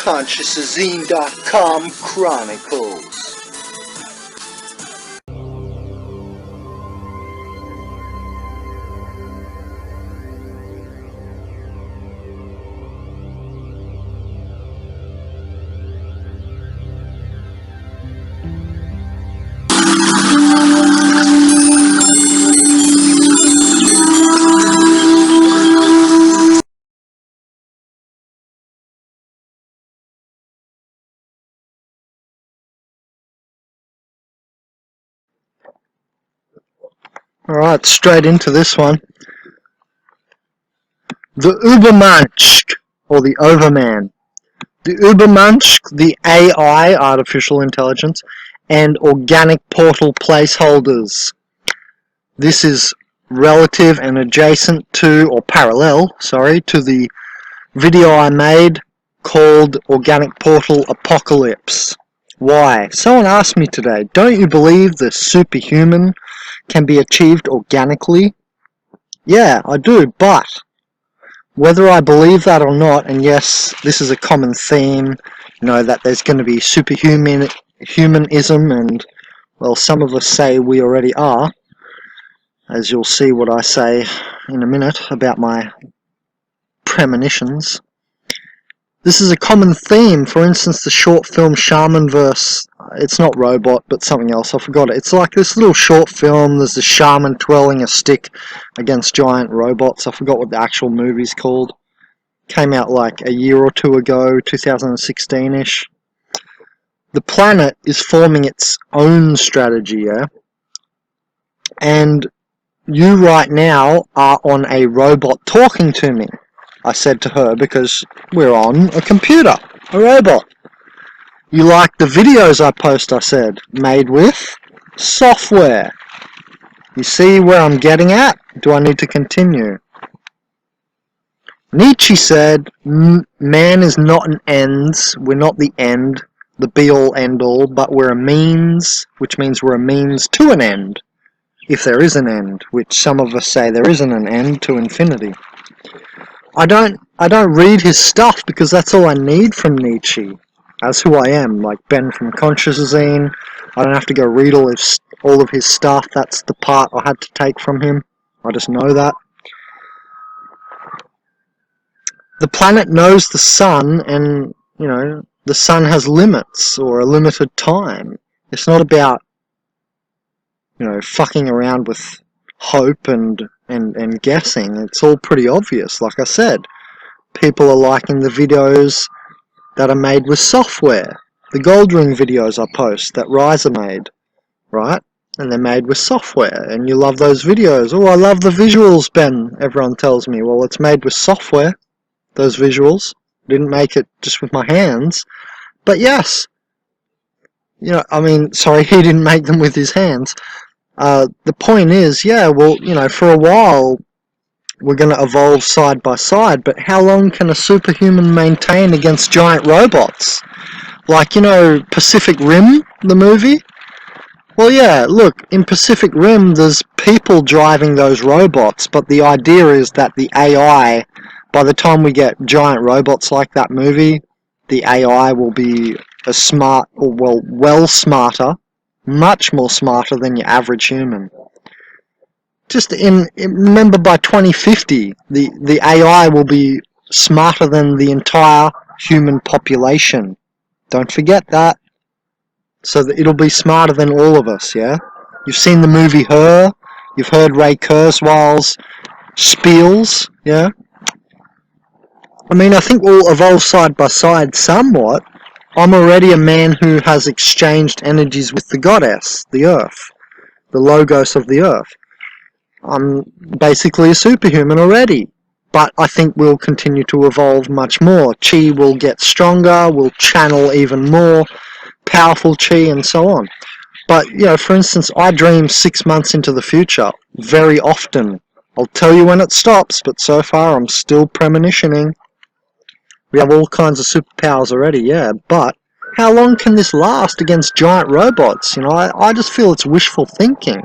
consciousazine.com Chronicles. Alright, straight into this one. The Übermensch, or the Overman. The Übermensch, the AI, artificial intelligence, and organic portal placeholders. This is relative and adjacent to, or parallel, sorry, to the video I made called Organic Portal Apocalypse. Why? Someone asked me today, don't you believe the superhuman can be achieved organically? Yeah, I do, but whether I believe that or not, and yes, this is a common theme, that there's going to be humanism, and, well, some of us say we already are, as you'll see what I say in a minute about my premonitions. This is a common theme. For instance, the short film Shamanverse, it's not robot, but something else, I forgot it. It's like this little short film, there's the shaman twirling a stick against giant robots. I forgot what the actual movie's called. Came out like a year or two ago, 2016-ish. The planet is forming its own strategy, yeah? And you right now are on a robot talking to me, I said to her, because we're on a computer, a robot. You like the videos I post, I said, made with software. You see where I'm getting at? Do I need to continue? Nietzsche said, man is not an ends, we're not the end, the be-all, end-all, but we're a means, which means we're a means to an end, if there is an end, which some of us say there isn't an end to infinity. I don't read his stuff because that's all I need from Nietzsche, as who I am, like Ben from consciousazine. I don't have to go read all of his stuff. That's the part I had to take from him. I just know that. The planet knows the sun, and, the sun has limits, or a limited time. It's not about, fucking around with hope and guessing. It's all pretty obvious, like I said. People are liking the videos that are made with software. The gold ring videos I post that Riser made, right? And they're made with software, and you love those videos. Oh, I love the visuals, Ben, everyone tells me. Well, it's made with software, those visuals. Didn't make it just with my hands. But yes, sorry, he didn't make them with his hands. The point is, yeah, well, for a while we're going to evolve side by side, but how long can a superhuman maintain against giant robots? Like, Pacific Rim, the movie? Well, yeah, look, in Pacific Rim there's people driving those robots, but the idea is that the AI, by the time we get giant robots like that movie, the AI will be as smart, or well smarter, much more smarter than your average human. Just remember, by 2050, the AI will be smarter than the entire human population. Don't forget that. So that it'll be smarter than all of us, yeah? You've seen the movie Her. You've heard Ray Kurzweil's spiels, yeah? I think we'll evolve side by side somewhat. I'm already a man who has exchanged energies with the goddess, the earth, the logos of the earth. I'm basically a superhuman already, but I think we'll continue to evolve much more. Chi will get stronger, we'll channel even more powerful chi, and so on. But, for instance, I dream 6 months into the future, very often. I'll tell you when it stops, but so far I'm still premonitioning. We have all kinds of superpowers already, yeah, but how long can this last against giant robots? I just feel it's wishful thinking.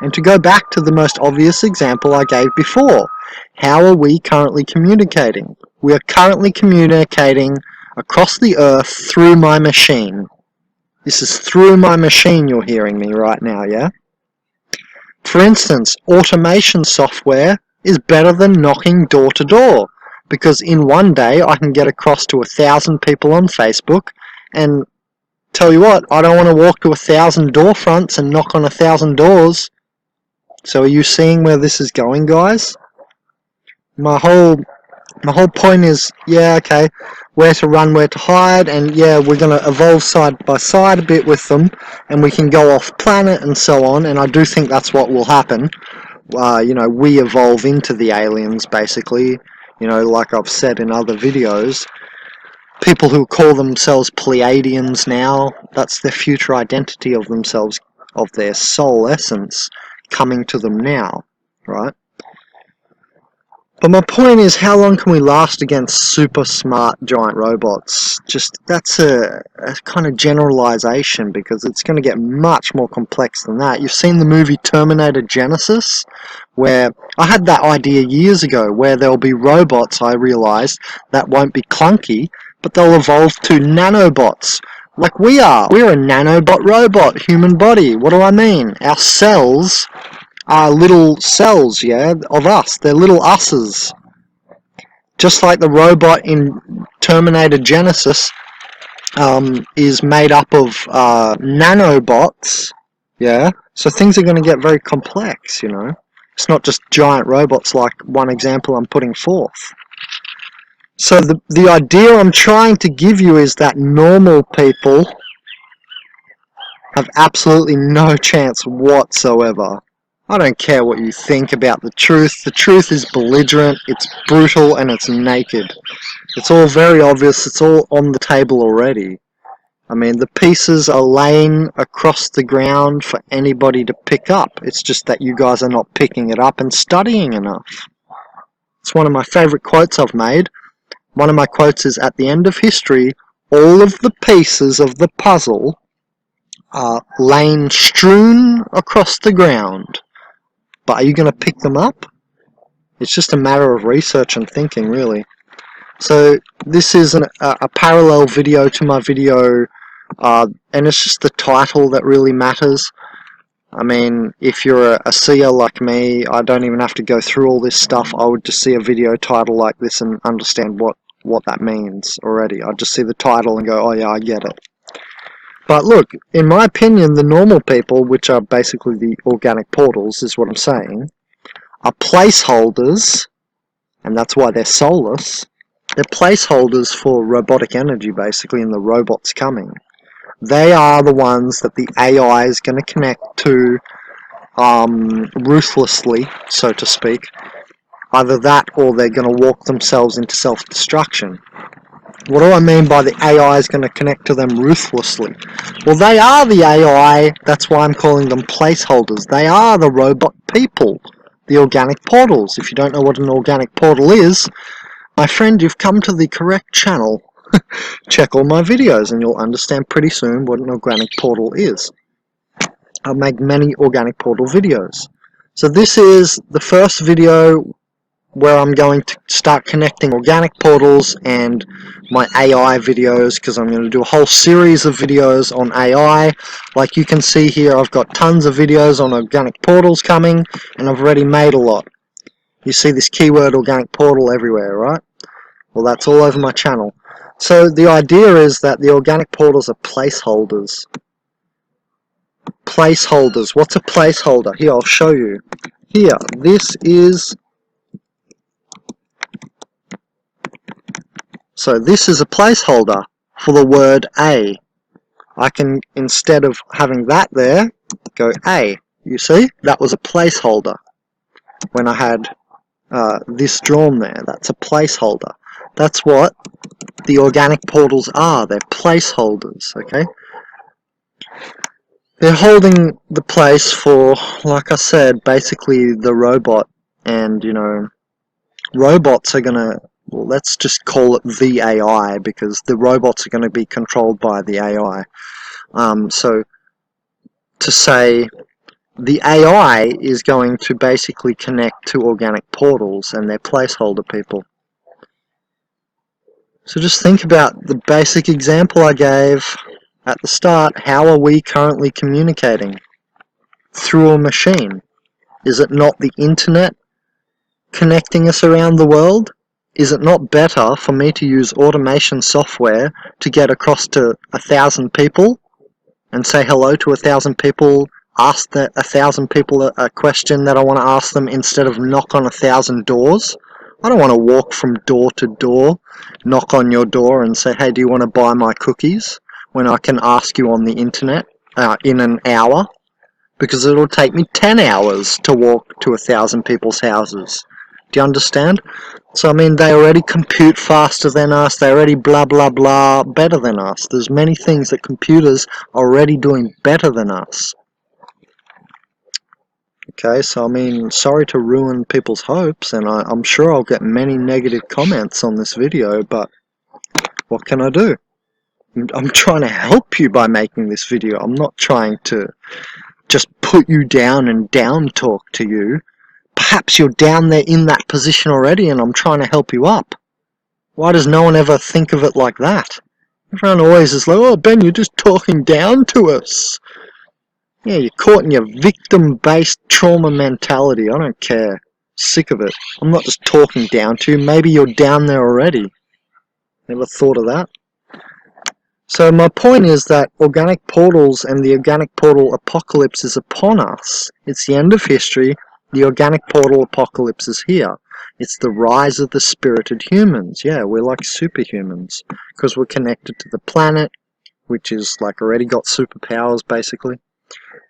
And to go back to the most obvious example I gave before, how are we currently communicating? We are currently communicating across the earth through my machine. This is through my machine you're hearing me right now, yeah? For instance, automation software is better than knocking door to door, because in one day I can get across to 1,000 people on Facebook, and tell you what, I don't want to walk to 1,000 door fronts and knock on 1,000 doors. So are you seeing where this is going, guys? My whole point is, yeah, okay, where to run, where to hide, and yeah, we're going to evolve side by side a bit with them, and we can go off planet and so on, and I do think that's what will happen. You know, we evolve into the aliens, basically. You know, like I've said in other videos, people who call themselves Pleiadians now, that's their future identity of themselves, of their soul essence coming to them now, right? But my point is, how long can we last against super smart giant robots? Just, that's a kind of generalization, because it's going to get much more complex than that. You've seen the movie Terminator Genesis, where I had that idea years ago, where there'll be robots, I realized, that won't be clunky, but they'll evolve to nanobots. Like we are. We're a nanobot robot, human body. What do I mean? Our cells are little cells, yeah, of us. They're little us's. Just like the robot in Terminator Genesis is made up of nanobots, yeah. So things are going to get very complex, you know. It's not just giant robots like one example I'm putting forth. So the idea I'm trying to give you is that normal people have absolutely no chance whatsoever. I don't care what you think about the truth. The truth is belligerent, it's brutal, and it's naked. It's all very obvious, it's all on the table already. I mean, the pieces are laying across the ground for anybody to pick up. It's just that you guys are not picking it up and studying enough. It's one of my favourite quotes I've made. One of my quotes is, at the end of history, all of the pieces of the puzzle are laying strewn across the ground. But are you going to pick them up? It's just a matter of research and thinking, really. So this is a parallel video to my video, and it's just the title that really matters. I mean, if you're a seer like me, I don't even have to go through all this stuff. I would just see a video title like this and understand what that means already. I'd just see the title and go, oh yeah, I get it. But look, in my opinion, the normal people, which are basically the organic portals, is what I'm saying, are placeholders, and that's why they're soulless. They're placeholders for robotic energy, basically, and the robots coming. They are the ones that the AI is going to connect to ruthlessly, so to speak. Either that, or they're going to walk themselves into self-destruction. What do I mean by the AI is going to connect to them ruthlessly? Well, they are the AI, that's why I'm calling them placeholders. They are the robot people, the organic portals. If you don't know what an organic portal is, my friend, you've come to the correct channel. Check all my videos and you'll understand pretty soon what an organic portal is. I'll make many organic portal videos. So this is the first video where I'm going to start connecting organic portals and my AI videos, because I'm going to do a whole series of videos on AI. Like you can see here, I've got tons of videos on organic portals coming, and I've already made a lot. You see this keyword organic portal everywhere, right? Well, that's all over my channel. So the idea is that the organic portals are placeholders. Placeholders. What's a placeholder? Here, I'll show you. Here, this is... So this is a placeholder for the word A. I can, instead of having that there, go A. You see? That was a placeholder. When I had this drawn there, that's a placeholder. That's what the organic portals are. They're placeholders, okay? They're holding the place for, like I said, basically the robot. And, you know, robots are going to, well, let's just call it the AI, because the robots are going to be controlled by the AI. So to say the AI is going to basically connect to organic portals, and they're placeholder people. So just think about the basic example I gave at the start. How are we currently communicating? Through a machine. Is it not the internet connecting us around the world? Is it not better for me to use automation software to get across to 1,000 people and say hello to 1,000 people, ask 1,000 people a question that I want to ask them instead of knock on 1,000 doors? I don't want to walk from door to door, knock on your door and say, hey, do you want to buy my cookies? When I can ask you on the internet in an hour, because it'll take me 10 hours to walk to 1,000 people's houses. Do you understand? So I mean, they already compute faster than us, they already blah blah blah better than us. There's many things that computers are already doing better than us. Okay, so I mean, sorry to ruin people's hopes, and I'm sure I'll get many negative comments on this video, but what can I do? I'm trying to help you by making this video. I'm not trying to just put you down and down talk to you. Perhaps you're down there in that position already and I'm trying to help you up. Why does no one ever think of it like that? Everyone always is like, oh Ben, you're just talking down to us. Yeah, you're caught in your victim-based trauma mentality. I don't care. Sick of it. I'm not just talking down to you. Maybe you're down there already. Never thought of that. So my point is that organic portals and the organic portal apocalypse is upon us. It's the end of history. The organic portal apocalypse is here. It's the rise of the spirited humans. Yeah, we're like superhumans because we're connected to the planet, which is like already got superpowers basically.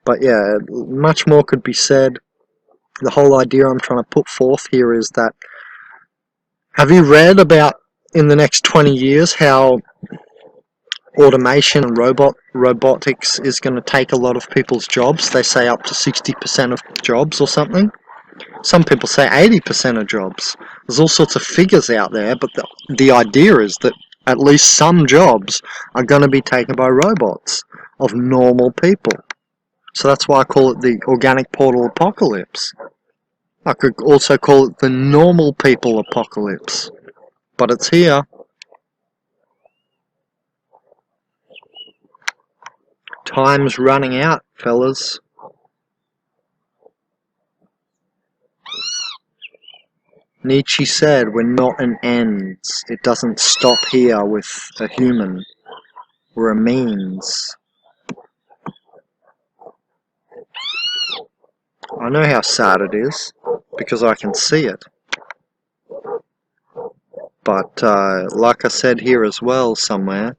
But yeah, much more could be said. The whole idea I'm trying to put forth here is that, have you read about in the next 20 years how automation and robotics is going to take a lot of people's jobs? They say up to 60% of jobs or something. Some people say 80% of jobs. There's all sorts of figures out there, but the idea is that at least some jobs are going to be taken by robots of normal people. So that's why I call it the organic portal apocalypse. I could also call it the normal people apocalypse. But it's here. Time's running out, fellas. Nietzsche said, we're not an ends. It doesn't stop here with a human. We're a means. I know how sad it is, because I can see it. But, like I said here as well somewhere,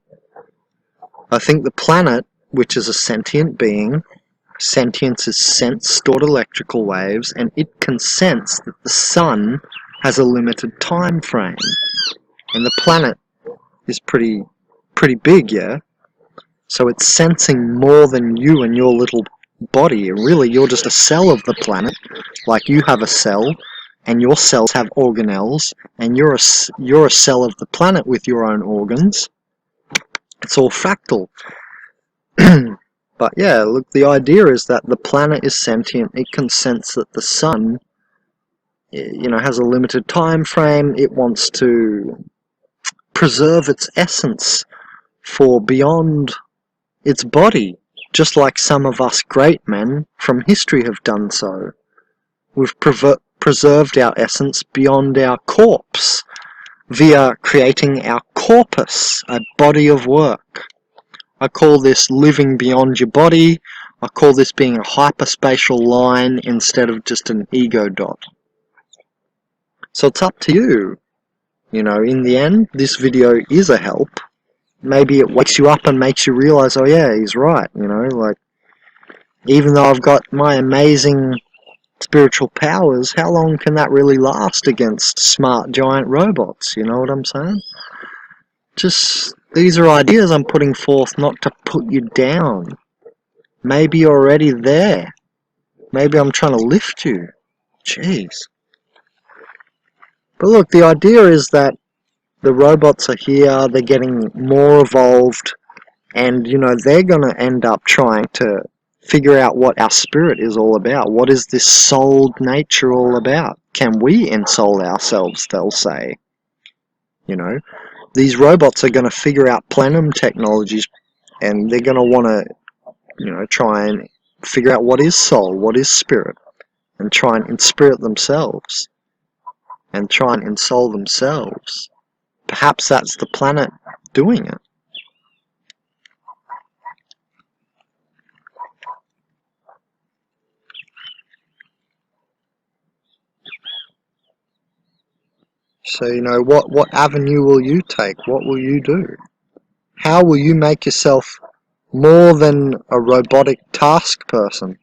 I think the planet, which is a sentient being, sentience is sense stored electrical waves, and it can sense that the sun has a limited time frame. And the planet is pretty big, yeah? So it's sensing more than you and your little body. Really, you're just a cell of the planet, like you have a cell, and your cells have organelles, and you're a cell of the planet with your own organs. It's all fractal. But yeah, look, the idea is that the planet is sentient. It can sense that the sun, you know, has a limited time frame. It wants to preserve its essence for beyond its body, just like some of us great men from history have done so. We've preserved our essence beyond our corpse via creating our corpus, a body of work. I call this living beyond your body. I call this being a hyperspatial line instead of just an ego dot. So it's up to you. You know, in the end, this video is a help. Maybe it wakes you up and makes you realize, oh yeah, he's right, you know, like, even though I've got my amazing spiritual powers, how long can that really last against smart giant robots, you know what I'm saying? Just, these are ideas I'm putting forth not to put you down. Maybe you're already there. Maybe I'm trying to lift you. Jeez. But look, the idea is that the robots are here, they're getting more evolved, and, you know, they're going to end up trying to figure out what our spirit is all about. What is this souled nature all about? Can we ensoul ourselves, they'll say. You know, these robots are going to figure out plenum technologies, and they're going to want to, try and figure out what is soul, what is spirit, and try and inspirit themselves, and try and ensoul themselves. Perhaps that's the planet doing it. So, what avenue will you take? What will you do? How will you make yourself more than a robotic task person?